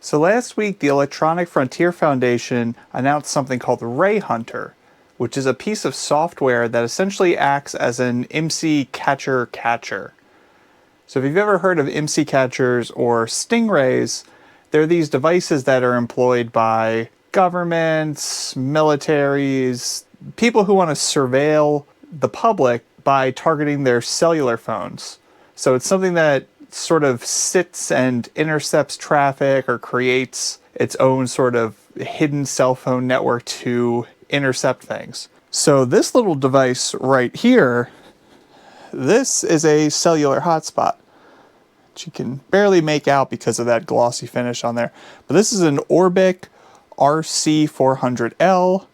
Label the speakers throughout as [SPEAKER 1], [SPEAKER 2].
[SPEAKER 1] So last week, the Electronic Frontier Foundation announced something called Rayhunter, which is a piece of software that essentially acts as an IMSI catcher. So if you've ever heard of IMSI Catchers or Stingrays, they're these devices that are employed by governments, militaries, people who want to surveil the public by targeting their cellular phones. So it's something that sort of sits and intercepts traffic or creates its own sort of hidden cell phone network to intercept things. So this little device right here, this is a cellular hotspot, which you can barely make out because of that glossy finish on there. But this is an Orbic RC400L.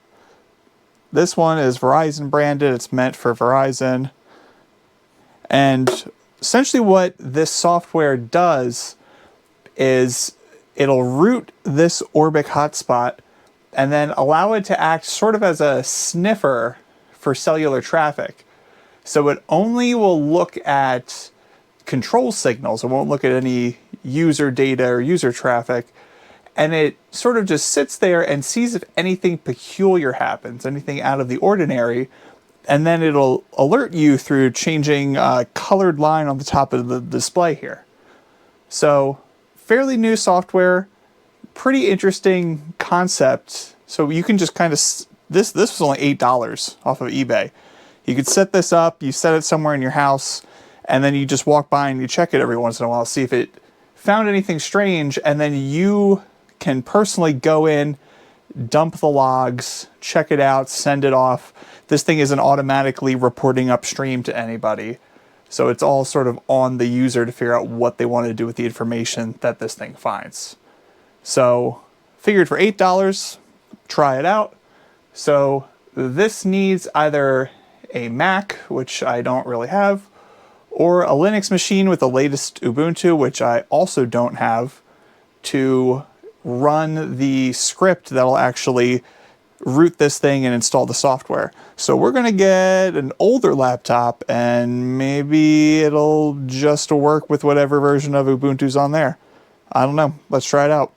[SPEAKER 1] This one is Verizon branded. It's meant for Verizon. And essentially what this software does is it'll route this Orbic hotspot and then allow it to act sort of as a sniffer for cellular traffic. So it only will look at control signals. It won't look at any user data or user traffic. And it sort of just sits there and sees if anything peculiar happens, anything out of the ordinary. And then it'll alert you through changing a colored line on the top of the display here. So fairly new software, pretty interesting concept. So you can just kind of, this was only $8 off of eBay. You could set this up, you set it somewhere in your house, and then you just walk by and you check it every once in a while, see if it found anything strange, and then you can personally go in, dump the logs, check it out, send it off. This thing isn't automatically reporting upstream to anybody. So it's all sort of on the user to figure out what they want to do with the information that this thing finds. So figured for $8, try it out. So this needs either a Mac, which I don't really have, or a Linux machine with the latest Ubuntu, which I also don't have, to run the script that'll actually root this thing and install the software. So we're going to get an older laptop and maybe it'll just work with whatever version of Ubuntu's on there. I don't know. Let's try it out.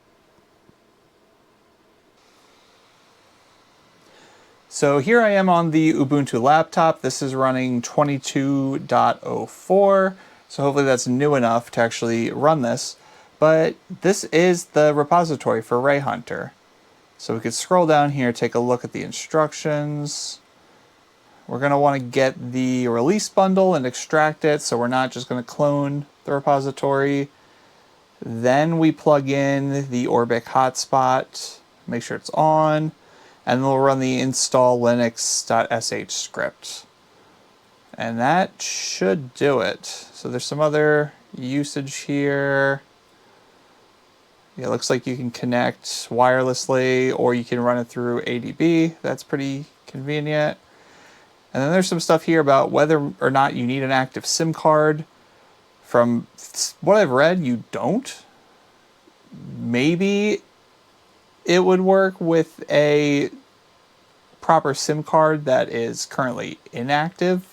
[SPEAKER 1] So here I am on the Ubuntu laptop. This is running 22.04. So hopefully that's new enough to actually run this. But this is the repository for Rayhunter. So we could scroll down here, take a look at the instructions. We're going to want to get the release bundle and extract it, so we're not just going to clone the repository. Then we plug in the Orbic hotspot, make sure it's on, and then we'll run the install linux.sh script. And that should do it. So there's some other usage here. Yeah, it looks like you can connect wirelessly or you can run it through ADB. That's pretty convenient. And then there's some stuff here about whether or not you need an active SIM card. From what I've read, you don't. Maybe it would work with a proper SIM card that is currently inactive,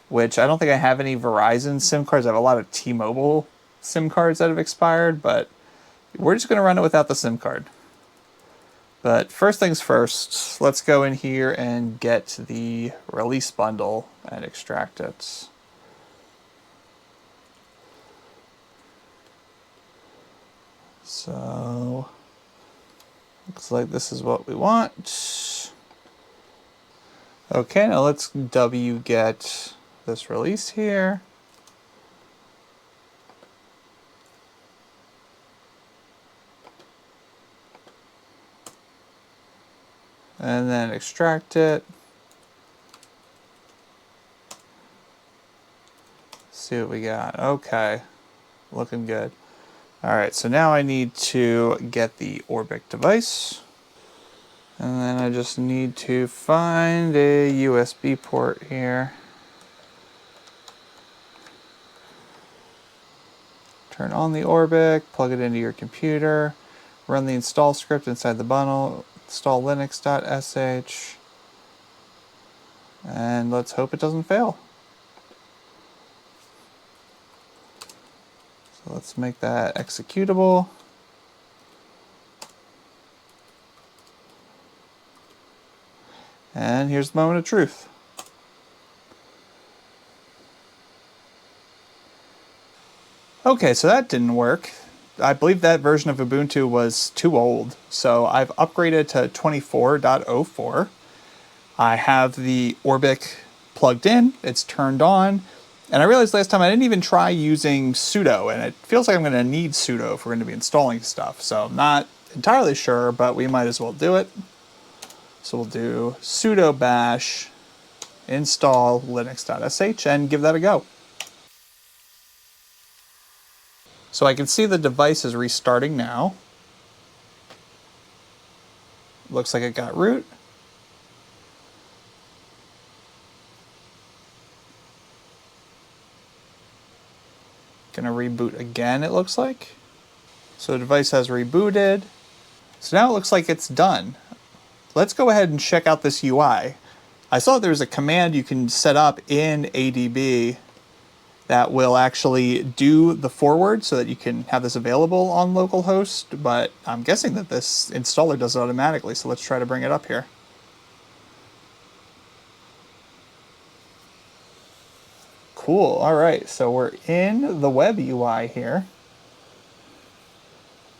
[SPEAKER 1] which I don't think I have any Verizon SIM cards. I have a lot of T-Mobile SIM cards that have expired, but we're just going to run it without the SIM card. But first things first, let's go in here and get the release bundle and extract it. So, looks like this is what we want. Okay, now let's wget this release here. And then extract it. See what we got. Okay, looking good. All right, so now I need to get the Orbic device. And then I just need to find a USB port here. Turn on the Orbic, plug it into your computer, run the install script inside the bundle, install linux.sh, and let's hope it doesn't fail. So let's make that executable. And here's the moment of truth. Okay, so that didn't work. I believe that version of Ubuntu was too old, so I've upgraded to 24.04. I have the Orbic plugged in, it's turned on, and I realized last time I didn't even try using sudo, and it feels like I'm going to need sudo if we're going to be installing stuff, so I'm not entirely sure, but we might as well do it. So we'll do sudo bash install linux.sh and give that a go. So I can see the device is restarting now. Looks like it got root. Gonna reboot again, it looks like. So the device has rebooted. So now it looks like it's done. Let's go ahead and check out this UI. I saw there's a command you can set up in ADB that will actually do the forward so that you can have this available on localhost, but I'm guessing that this installer does it automatically, so let's try to bring it up here. Cool, alright, so we're in the web UI here.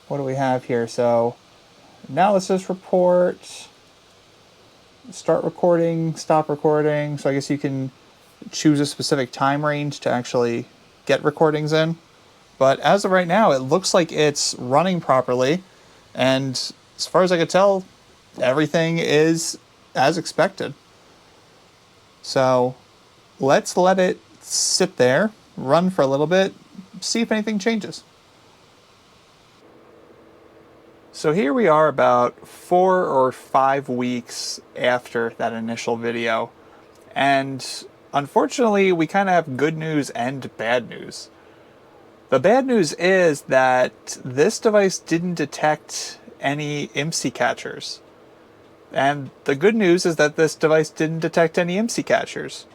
[SPEAKER 1] What do we have here? So now let's just report, start recording, stop recording, so I guess you can choose a specific time range to actually get recordings in. But as of right now, it looks like it's running properly, and as far as I could tell, everything is as expected. So let's let it sit there, run for a little bit, see if anything changes. So here we are about 4 or 5 weeks after that initial video, and unfortunately, we kind of have good news and bad news. The bad news is that this device didn't detect any IMSI catchers. And the good news is that this device didn't detect any IMSI catchers.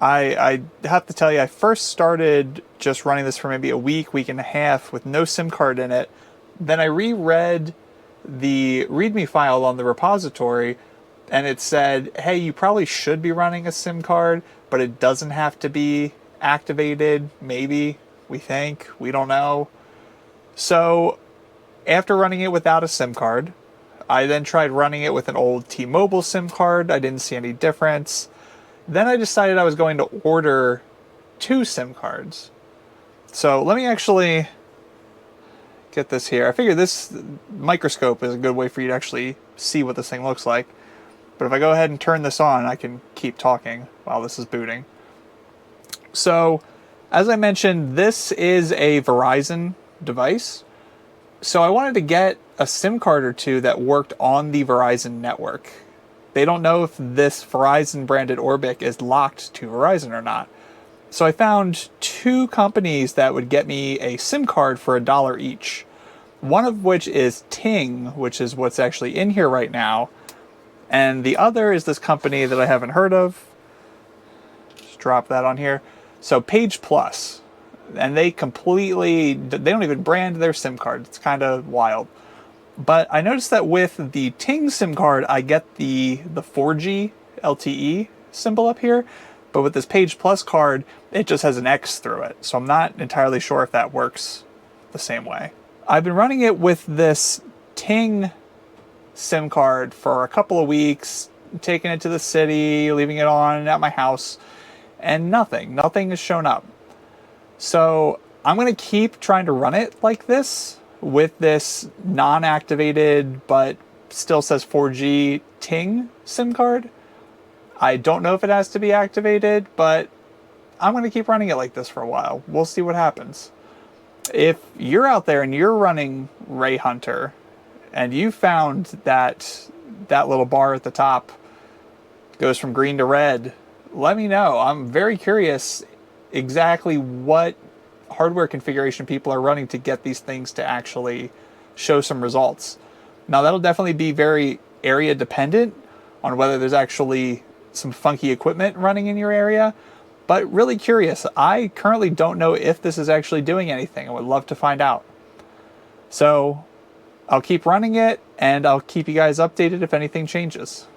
[SPEAKER 1] I have to tell you, I first started just running this for maybe a week, week and a half with no SIM card in it. Then I reread the README file on the repository, and it said, hey, you probably should be running a SIM card, but it doesn't have to be activated, maybe, we think, we don't know. So after running it without a SIM card, I then tried running it with an old T-Mobile SIM card. I didn't see any difference. Then I decided I was going to order 2 SIM cards. So let me actually get this here. I figure this microscope is a good way for you to actually see what this thing looks like. But if I go ahead and turn this on, I can keep talking while this is booting. So, as I mentioned, this is a Verizon device. So I wanted to get a SIM card or two that worked on the Verizon network. They don't know if this Verizon branded Orbic is locked to Verizon or not. So I found 2 companies that would get me a SIM card for $1 each. One of which is Ting, which is what's actually in here right now. And the other is this company that I haven't heard of. Just drop that on here. So Page Plus. And they don't even brand their SIM card. It's kind of wild. But I noticed that with the Ting SIM card, I get the 4G LTE symbol up here. But with this Page Plus card, it just has an X through it. So I'm not entirely sure if that works the same way. I've been running it with this Ting SIM card for a couple of weeks, taking it to the city, leaving it on at my house, and nothing has shown up. So I'm going to keep trying to run it like this with this non-activated but still says 4G Ting SIM card. I don't know if it has to be activated, but I'm going to keep running it like this for a while. We'll see what happens. If you're out there and you're running Rayhunter and you found that little bar at the top goes from green to red, let me know. I'm very curious exactly what hardware configuration people are running to get these things to actually show some results. Now, that'll definitely be very area dependent on whether there's actually some funky equipment running in your area, but really curious. I currently don't know if this is actually doing anything. I would love to find out. So I'll keep running it, and I'll keep you guys updated if anything changes.